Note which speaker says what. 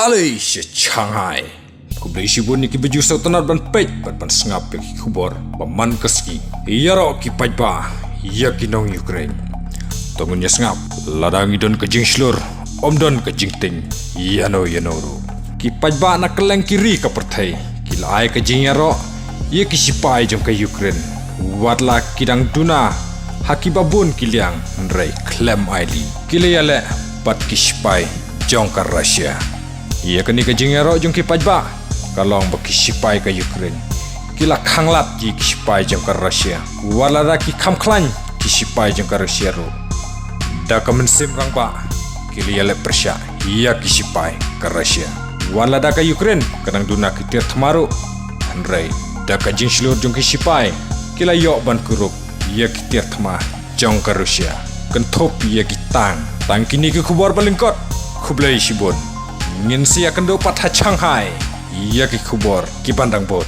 Speaker 1: Alay si Shanghai. Kublai sibun ki baju sautanat ban pej ban sengap ki khubor paman kaski. Iaroh ki pajba iaki nong Ukraine. Tongunya sengap ladang idon ke jing shlur omdon ke jing ting yano ru. Ki pajba na keleng kiri ka perthai ki lai ke jing iaroh ia ki shipai jong ke Ukraine. Watla kidang duna haki babun kiliang nrai klem aili. Kiliale pat ki shipai jong ka Russia. Ia kini ke jing iaroh jong ki pajba kalong baki shipai ke Ukraine. Kila khanglat ki shipai jong ka Russia. Wala da ki khamklan ki shipai jong ka Russia ro. Da ka mensim rang ba kiliale persya ia ki shipai ka Russia. Wala da ka Ukraine kadang duna ki tir thmaru nrai da ka jing shlur jong ki shipai kila yok ban kuruk ia ki tir thma jong ka Russia. Kenthop ia ki tang kini ki khubor balingkot khublai sibon ngin sia kendo patha Shanghai ia ki khubor ki pandang bot